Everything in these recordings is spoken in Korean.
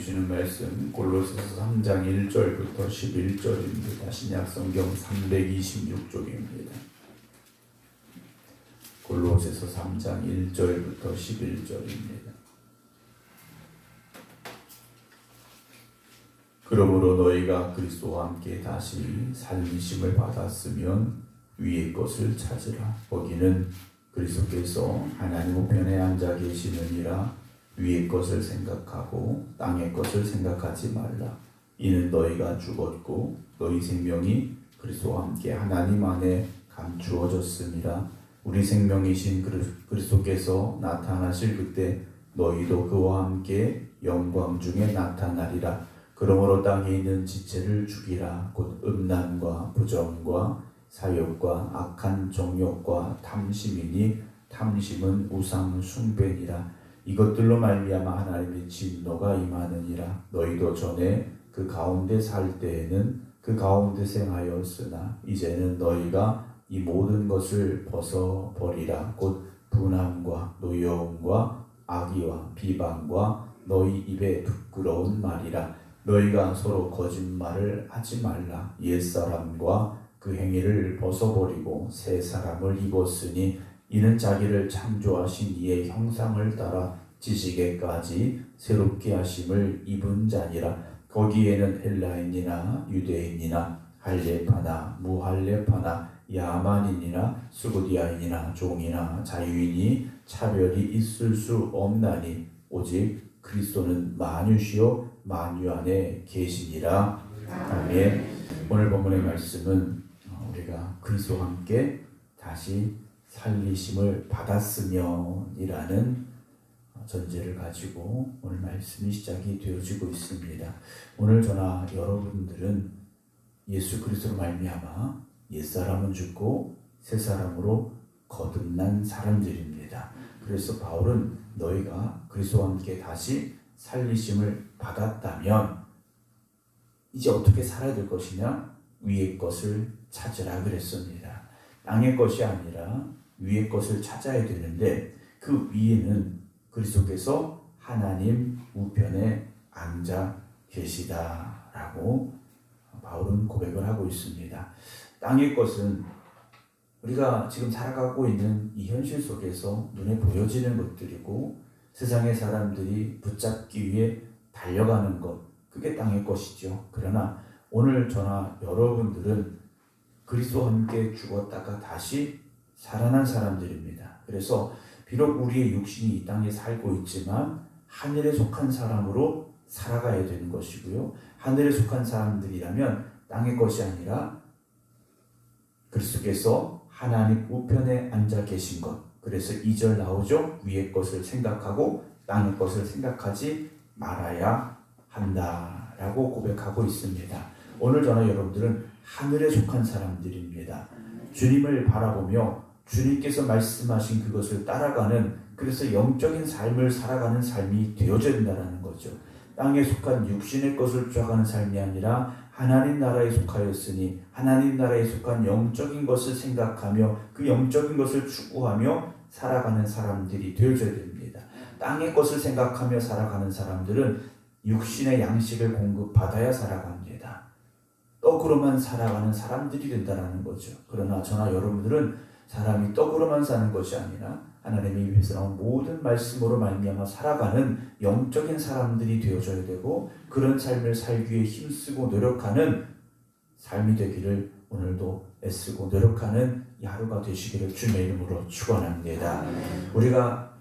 주시는 말씀 골로새서 3장 1절부터 11절입니다. 신약성경 326쪽입니다. 골로새서 3장 1절부터 11절입니다. 그러므로 너희가 그리스도와 함께 다시 살리심을 받았으면 위의 것을 찾으라. 거기는 그리스도께서 하나님 우편에 앉아 계시느니라. 위의 것을 생각하고 땅의 것을 생각하지 말라. 이는 너희가 죽었고 너희 생명이 그리스도와 함께 하나님 안에 감추어졌음이라. 우리 생명이신 그리스도께서 나타나실 그때 너희도 그와 함께 영광 중에 나타나리라. 그러므로 땅에 있는 지체를 죽이라. 곧 음란과 부정과 사욕과 악한 정욕과 탐심이니 탐심은 우상 숭배니라. 이것들로 말미암아 하나님의 진노가 임하느니라. 너희도 전에 그 가운데 살 때에는 그 가운데 생하였으나 이제는 너희가 이 모든 것을 벗어버리라. 곧 분함과 노여움과 악의와 비방과 너희 입에 부끄러운 말이라. 너희가 서로 거짓말을 하지 말라. 옛사람과 그 행위를 벗어버리고 새 사람을 입었으니 이는 자기를 창조하신 이의 형상을 따라 지식에까지 새롭게 하심을 입은 자니라. 거기에는 헬라인이나 유대인이나 할례파나 무할례파나 야만인이나 수구디아인이나 종이나 자유인이 차별이 있을 수 없나니 오직 그리스도는 만유시요 만유 안에 계시니라. 아멘. 오늘 본문의 말씀은 우리가 그리스도와 함께 다시 살리심을 받았으면 이라는 전제를 가지고 오늘 말씀이 시작이 되어지고 있습니다. 오늘 저나 여러분들은 예수 그리스도로 말미암아 옛사람은 죽고 새사람으로 거듭난 사람들입니다. 그래서 바울은 너희가 그리스도와 함께 다시 살리심을 받았다면 이제 어떻게 살아야 될 것이냐? 위의 것을 찾으라 그랬습니다. 땅의 것이 아니라 위의 것을 찾아야 되는데 그 위에는 그리스도께서 하나님 우편에 앉아 계시다라고 바울은 고백을 하고 있습니다. 땅의 것은 우리가 지금 살아가고 있는 이 현실 속에서 눈에 보여지는 것들이고 세상의 사람들이 붙잡기 위해 달려가는 것, 그게 땅의 것이죠. 그러나 오늘 저나 여러분들은 그리스도와 함께 죽었다가 다시 살아난 사람들입니다. 그래서 비록 우리의 육신이 이 땅에 살고 있지만 하늘에 속한 사람으로 살아가야 되는 것이고요. 하늘에 속한 사람들이라면 땅의 것이 아니라 그리스도께서 하나님 우편에 앉아 계신 것. 그래서 2절 나오죠. 위의 것을 생각하고 땅의 것을 생각하지 말아야 한다라고 고백하고 있습니다. 오늘 저나 여러분들은 하늘에 속한 사람들입니다. 주님을 바라보며 주님께서 말씀하신 그것을 따라가는, 그래서 영적인 삶을 살아가는 삶이 되어져야 된다는 거죠. 땅에 속한 육신의 것을 쫓아가는 삶이 아니라 하나님 나라에 속하였으니 하나님 나라에 속한 영적인 것을 생각하며 그 영적인 것을 추구하며 살아가는 사람들이 되어져야 됩니다. 땅의 것을 생각하며 살아가는 사람들은 육신의 양식을 공급받아야 살아갑니다. 떡으로만 살아가는 사람들이 된다는 거죠. 그러나 저나 여러분들은 사람이 떡으로만 사는 것이 아니라 하나님의 입에서 나온 모든 말씀으로 말미암아 살아가는 영적인 사람들이 되어져야 되고 그런 삶을 살기 위해 힘쓰고 노력하는 삶이 되기를 오늘도 애쓰고 노력하는 이 하루가 되시기를 주님의 이름으로 축원합니다. 우리가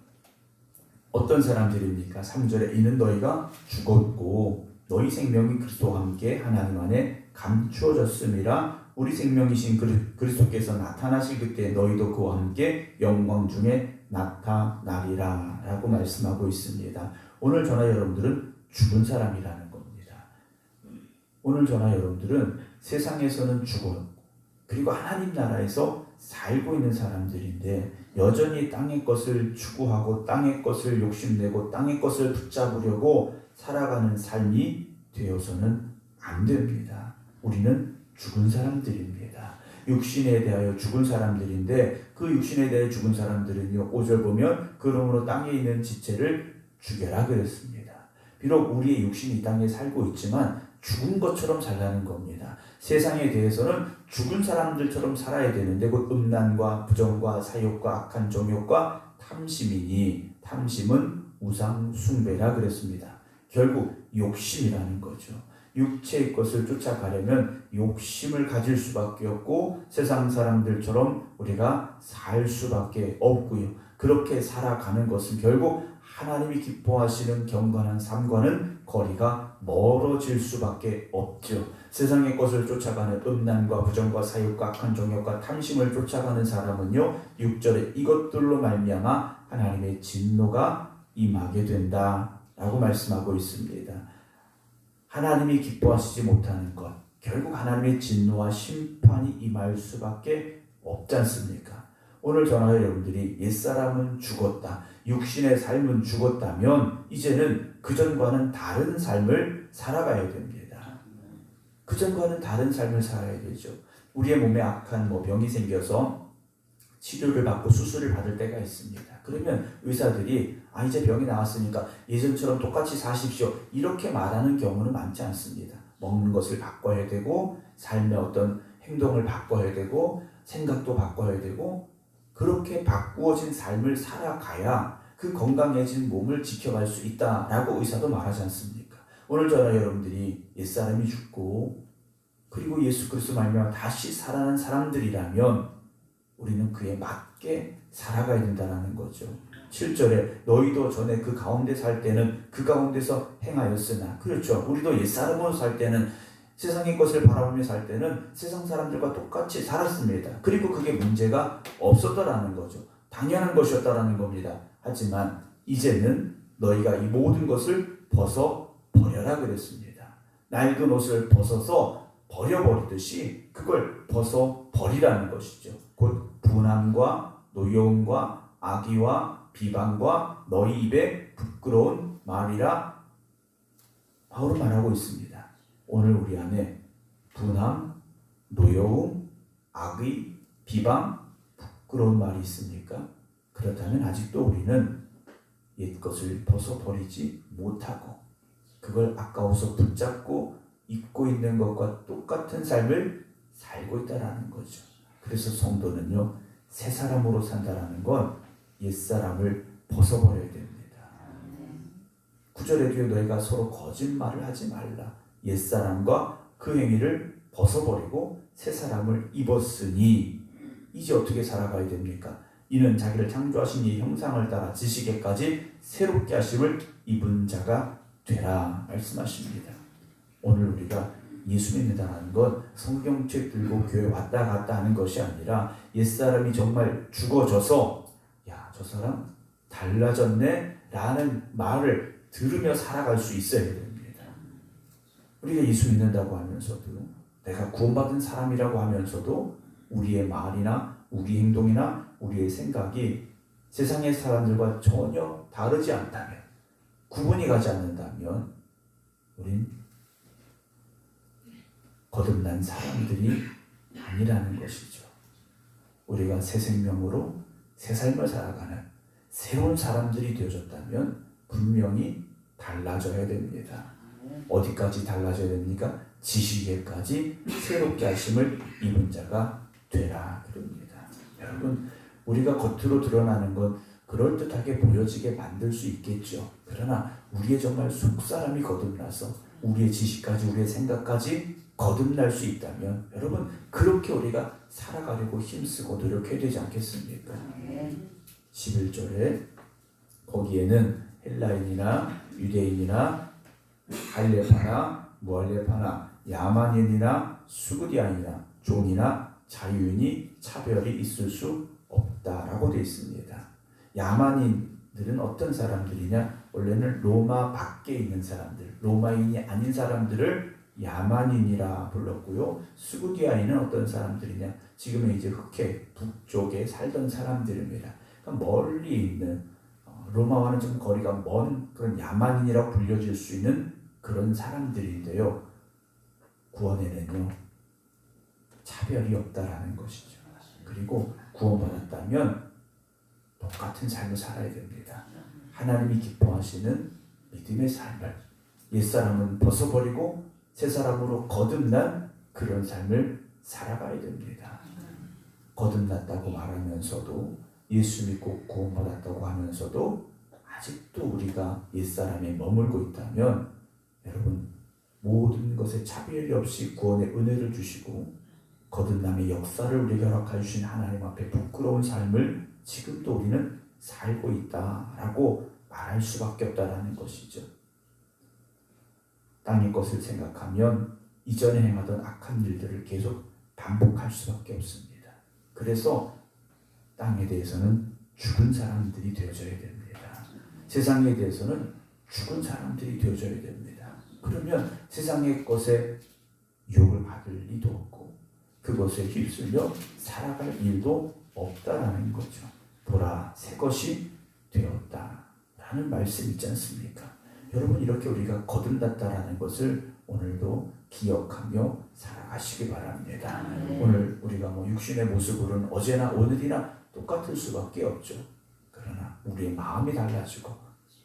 어떤 사람들입니까? 3절에 이는 너희가 죽었고 너희 생명이 그리스도와 함께 하나님 안에 감추어졌음이라. 우리 생명이신 그리스도께서 나타나실 그때 너희도 그와 함께 영광 중에 나타나리라 라고 말씀하고 있습니다. 오늘 저나 여러분들은 죽은 사람이라는 겁니다. 오늘 저나 여러분들은 세상에서는 죽었고 그리고 하나님 나라에서 살고 있는 사람들인데 여전히 땅의 것을 추구하고 땅의 것을 욕심내고 땅의 것을 붙잡으려고 살아가는 삶이 되어서는 안 됩니다. 우리는 죽은 사람들입니다. 육신에 대하여 죽은 사람들인데 그 육신에 대해 죽은 사람들은요 5절 보면 그러므로 땅에 있는 지체를 죽여라 그랬습니다. 비록 우리의 육신이 이 땅에 살고 있지만 죽은 것처럼 살라는 겁니다. 세상에 대해서는 죽은 사람들처럼 살아야 되는데 그 음란과 부정과 사욕과 악한 정욕과 탐심이니 탐심은 우상 숭배라 그랬습니다. 결국 욕심이라는 거죠. 육체의 것을 쫓아가려면 욕심을 가질 수밖에 없고 세상 사람들처럼 우리가 살 수밖에 없고요. 그렇게 살아가는 것은 결국 하나님이 기뻐하시는 경건한 삶과는 거리가 멀어질 수밖에 없죠. 세상의 것을 쫓아가는 음란과 부정과 사욕과 악한 정욕과 탐심을 쫓아가는 사람은요 6절에 이것들로 말미암아 하나님의 진노가 임하게 된다라고 말씀하고 있습니다. 하나님이 기뻐하시지 못하는 것, 결국 하나님의 진노와 심판이 임할 수밖에 없지 않습니까? 오늘 저나 여러분들이 옛사람은 죽었다, 육신의 삶은 죽었다면 이제는 그전과는 다른 삶을 살아가야 됩니다. 그전과는 다른 삶을 살아야 되죠. 우리의 몸에 악한 병이 생겨서 치료를 받고 수술을 받을 때가 있습니다. 그러면 의사들이 이제 병이 나왔으니까 예전처럼 똑같이 사십시오 이렇게 말하는 경우는 많지 않습니다. 먹는 것을 바꿔야 되고 삶의 어떤 행동을 바꿔야 되고 생각도 바꿔야 되고 그렇게 바꾸어진 삶을 살아가야 그 건강해진 몸을 지켜갈 수 있다라고 의사도 말하지 않습니까? 오늘 저나 여러분들이 옛사람이 죽고 그리고 예수 그리스도 말미암아 다시 살아난 사람들이라면 우리는 그에 맞게 살아가야 된다는 거죠. 7절에 너희도 전에 그 가운데 살 때는 그 가운데서 행하였으나 그렇죠. 우리도 옛사람으로 살 때는 세상의 것을 바라보며 살 때는 세상 사람들과 똑같이 살았습니다. 그리고 그게 문제가 없었다라는 거죠. 당연한 것이었다라는 겁니다. 하지만 이제는 너희가 이 모든 것을 벗어버려라 그랬습니다. 낡은 옷을 벗어서 버려버리듯이 그걸 벗어버리라는 것이죠. 곧 분함과 노여움과 악의와 비방과 너희 입에 부끄러운 말이라 바울은 말하고 있습니다. 오늘 우리 안에 분함, 노여움, 악의, 비방, 부끄러운 말이 있습니까? 그렇다면 아직도 우리는 옛것을 벗어버리지 못하고 그걸 아까워서 붙잡고 입고 있는 것과 똑같은 삶을 살고 있다는 거죠. 그래서 성도는요 새 사람으로 산다라는 건 옛사람을 벗어버려야 됩니다. 9절에도 너희가 서로 거짓말을 하지 말라. 옛사람과 그 행위를 벗어버리고 새 사람을 입었으니 이제 어떻게 살아가야 됩니까? 이는 자기를 창조하신 이 형상을 따라 지식에까지 새롭게 하심을 입은 자가 되라 말씀하십니다. 오늘 우리가 예수 믿는다는 건 성경책 들고 교회 왔다 갔다 하는 것이 아니라 옛사람이 정말 죽어져서 야, 저 사람 달라졌네 라는 말을 들으며 살아갈 수 있어야 됩니다. 우리가 예수 믿는다고 하면서도 내가 구원받은 사람이라고 하면서도 우리의 말이나 우리 행동이나 우리의 생각이 세상의 사람들과 전혀 다르지 않다면 구분이 가지 않는다면 우린 거듭난 사람들이 아니라는 것이죠. 우리가 새 생명으로 새 삶을 살아가는 새로운 사람들이 되어졌다면 분명히 달라져야 됩니다. 어디까지 달라져야 됩니까? 지식에까지 새롭게 하심을 입은 자가 되라 그럽니다. 여러분, 우리가 겉으로 드러나는 건 그럴듯하게 보여지게 만들 수 있겠죠. 그러나 우리의 정말 속사람이 거듭나서 우리의 지식까지 우리의 생각까지 거듭날 수 있다면 여러분 그렇게 우리가 살아가려고 힘쓰고 노력해야 되지 않겠습니까? 11절에 거기에는 헬라인이나 유대인이나 할레파나 무할레파나 야만인이나 수구디안이나 종이나 자유인이 차별이 있을 수 없다라고 되어 있습니다. 야만인들은 어떤 사람들이냐? 원래는 로마 밖에 있는 사람들, 로마인이 아닌 사람들을 야만인이라 불렀고요. 수구디아인은 어떤 사람들이냐? 지금은 이제 흑해 북쪽에 살던 사람들입니다. 그러니까 멀리 있는 로마와는 좀 거리가 먼 그런 야만인이라고 불려질 수 있는 그런 사람들인데요. 구원에는요 차별이 없다라는 것이죠. 그리고 구원받았다면 똑같은 삶을 살아야 됩니다. 하나님이 기뻐하시는 믿음의 삶을 옛사람은 벗어버리고 새 사람으로 거듭난 그런 삶을 살아가야 됩니다. 거듭났다고 말하면서도, 예수 믿고 구원받았다고 하면서도 아직도 우리가 옛사람에 머물고 있다면, 여러분, 모든 것에 차별이 없이 구원의 은혜를 주시고 거듭남의 역사를 우리에게 허락해 주신 하나님 앞에 부끄러운 삶을 지금도 우리는 살고 있다라고 말할 수밖에 없다라는 것이죠. 땅의 것을 생각하면 이전에 행하던 악한 일들을 계속 반복할 수밖에 없습니다. 그래서 땅에 대해서는 죽은 사람들이 되어져야 됩니다. 세상에 대해서는 죽은 사람들이 되어져야 됩니다. 그러면 세상의 것에 유혹을 받을 리도 없고 그것에 휩쓸려 살아갈 일도 없다라는 거죠. 보라, 새 것이 되었다라는 말씀 있지 않습니까? 여러분, 이렇게 우리가 거듭났다라는 것을 오늘도 기억하며 살아가시기 바랍니다. 오늘 우리가 육신의 모습으로는 어제나 오늘이나 똑같을 수밖에 없죠. 그러나 우리의 마음이 달라지고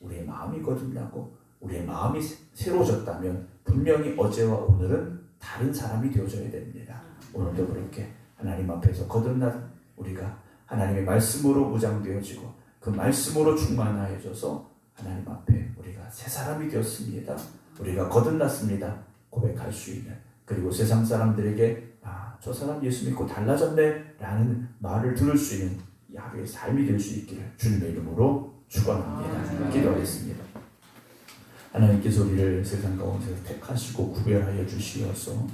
우리의 마음이 거듭나고 우리의 마음이 새로워졌다면 분명히 어제와 오늘은 다른 사람이 되어져야 됩니다. 오늘도 그렇게 하나님 앞에서 거듭난 우리가 하나님의 말씀으로 무장되어지고 그 말씀으로 충만하여져서 하나님 앞에 우리가 새 사람이 되었습니다. 우리가 거듭났습니다. 고백할 수 있는, 그리고 세상 사람들에게 저 사람 예수 믿고 달라졌네 라는 말을 들을 수 있는 야훼의 삶이 될 수 있기를 주님의 이름으로 축원합니다. 기도하겠습니다. 하나님께서 우리를 세상 가운데서 택하시고 구별하여 주시어서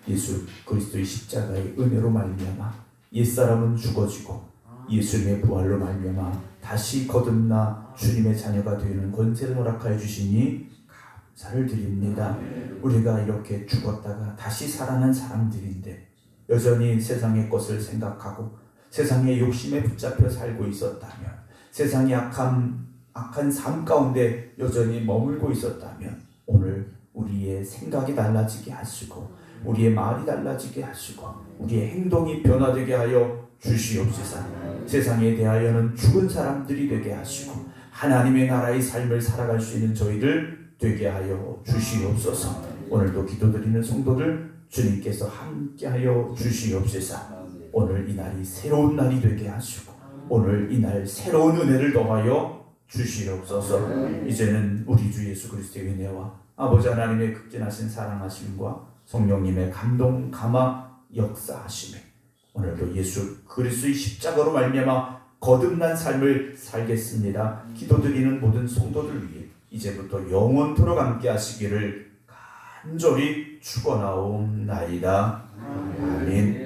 예수 그리스도의 십자가의 은혜로 말미암아 옛사람은 죽어지고 예수님의 부활로 말미암아 다시 거듭나 주님의 자녀가 되는 권세를 허락하여 주시니 감사를 드립니다. 우리가 이렇게 죽었다가 다시 살아난 사람들인데 여전히 세상의 것을 생각하고 세상의 욕심에 붙잡혀 살고 있었다면, 세상의 악한 삶 가운데 여전히 머물고 있었다면 오늘 우리의 생각이 달라지게 하시고 우리의 말이 달라지게 하시고 우리의 행동이 변화되게 하여 주시옵소서. 세상에 대하여는 죽은 사람들이 되게 하시고 하나님의 나라의 삶을 살아갈 수 있는 저희들 되게 하여 주시옵소서. 오늘도 기도드리는 성도들 주님께서 함께하여 주시옵소서. 오늘 이 날이 새로운 날이 되게 하시고 오늘 이 날 새로운 은혜를 더하여 주시옵소서. 이제는 우리 주 예수 그리스도의 은혜와 아버지 하나님의 극진하신 사랑하심과 성령님의 감동 감화 역사하심에 오늘도 예수 그리스도의 십자가로 말미암아 거듭난 삶을 살겠습니다. 기도드리는 모든 성도들 위해 이제부터 영원토록 함께 하시기를 간절히 축원하옵나이다. 아멘.